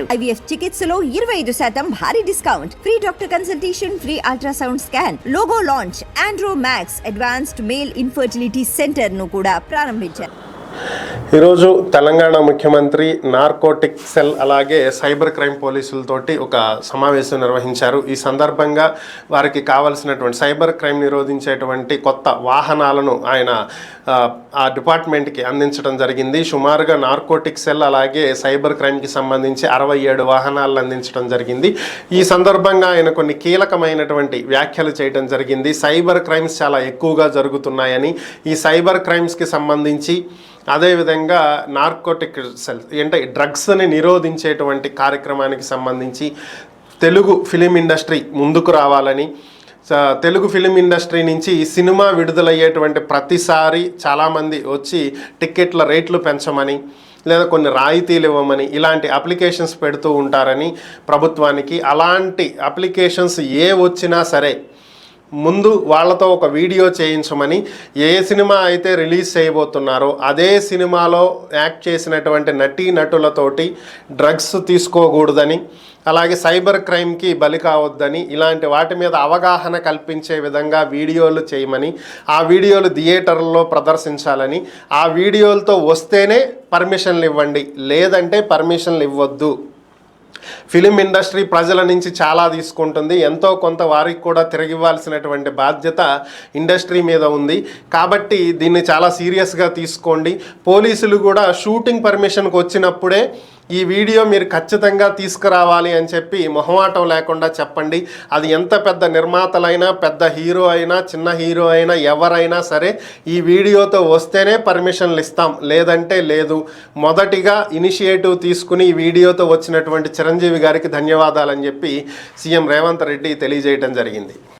IVF చికిత్సలో 25% భారీ discount, free doctor consultation, free ultrasound scan, logo launch, Andro max advanced male infertility centre ను కూడా ప్రారంభించారు. ఈరోజు తెలంగాణ ముఖ్యమంత్రి నార్కోటిక్ సెల్ అలాగే సైబర్ క్రైమ్ పోలీసులతోటి ఒక సమావేశం నిర్వహించారు. ఈ సందర్భంగా వారికి కావాల్సినటువంటి సైబర్ క్రైమ్ నిరోధించేటువంటి కొత్త వాహనాలను ఆయన ఆ డిపార్ట్మెంట్కి అందించడం జరిగింది. సుమారుగా నార్కోటిక్ సెల్ అలాగే సైబర్ క్రైమ్కి సంబంధించి 67 వాహనాలను అందించడం జరిగింది. ఈ సందర్భంగా ఆయన కొన్ని కీలకమైనటువంటి వ్యాఖ్యలు చేయడం జరిగింది. సైబర్ క్రైమ్స్ చాలా ఎక్కువగా జరుగుతున్నాయని, ఈ సైబర్ క్రైమ్స్కి సంబంధించి అదేవిధంగా నార్కోటిక్ సెల్ అంటే డ్రగ్స్ని నిరోధించేటువంటి కార్యక్రమానికి సంబంధించి తెలుగు ఫిలిం ఇండస్ట్రీ ముందుకు రావాలని, తెలుగు ఫిలిం ఇండస్ట్రీ నుంచి సినిమా విడుదలయ్యేటువంటి ప్రతిసారి చాలామంది వచ్చి టిక్కెట్ల రేట్లు పెంచమని లేదా కొన్ని రాయితీలు ఇవ్వమని ఇలాంటి అప్లికేషన్స్ పెడుతూ ఉంటారని ప్రభుత్వానికి, అలాంటి అప్లికేషన్స్ ఏ వచ్చినా సరే ముందు వాళ్ళతో ఒక వీడియో చేయించమని, ఏ సినిమా అయితే రిలీజ్ చేయబోతున్నారో అదే సినిమాలో యాక్ట్ చేసినటువంటి నటీనటులతోటి డ్రగ్స్ తీసుకోకూడదని, అలాగే సైబర్ క్రైమ్కి బలి కావద్దని, ఇలాంటి వాటి మీద అవగాహన కల్పించే విధంగా వీడియోలు చేయమని, ఆ వీడియోలు థియేటర్లో ప్రదర్శించాలని, ఆ వీడియోలతో వస్తేనే పర్మిషన్లు ఇవ్వండి, లేదంటే పర్మిషన్లు ఇవ్వద్దు. ఫిలిం ఇండస్ట్రీ ప్రజల నుంచి చాలా తీసుకుంటుంది, ఎంతో కొంత వారికి కూడా తిరిగి ఇవ్వాల్సినటువంటి బాధ్యత ఇండస్ట్రీ మీద ఉంది. కాబట్టి దీన్ని చాలా సీరియస్గా తీసుకోండి. పోలీసులు కూడా షూటింగ్ పర్మిషన్కి వచ్చినప్పుడే ఈ వీడియో మీరు ఖచ్చితంగా తీసుకురావాలి అని చెప్పి మొహమాటం లేకుండా చెప్పండి. అది ఎంత పెద్ద నిర్మాతలైనా, పెద్ద హీరో అయినా, చిన్న హీరో అయినా, ఎవరైనా సరే ఈ వీడియోతో వస్తేనే పర్మిషన్లు ఇస్తాం, లేదంటే లేదు. మొదటిగా ఇనిషియేటివ్ తీసుకుని ఈ వీడియోతో వచ్చినటువంటి చిరంజీవి గారికి ధన్యవాదాలని చెప్పి సీఎం రేవంత్ రెడ్డి తెలియజేయడం జరిగింది.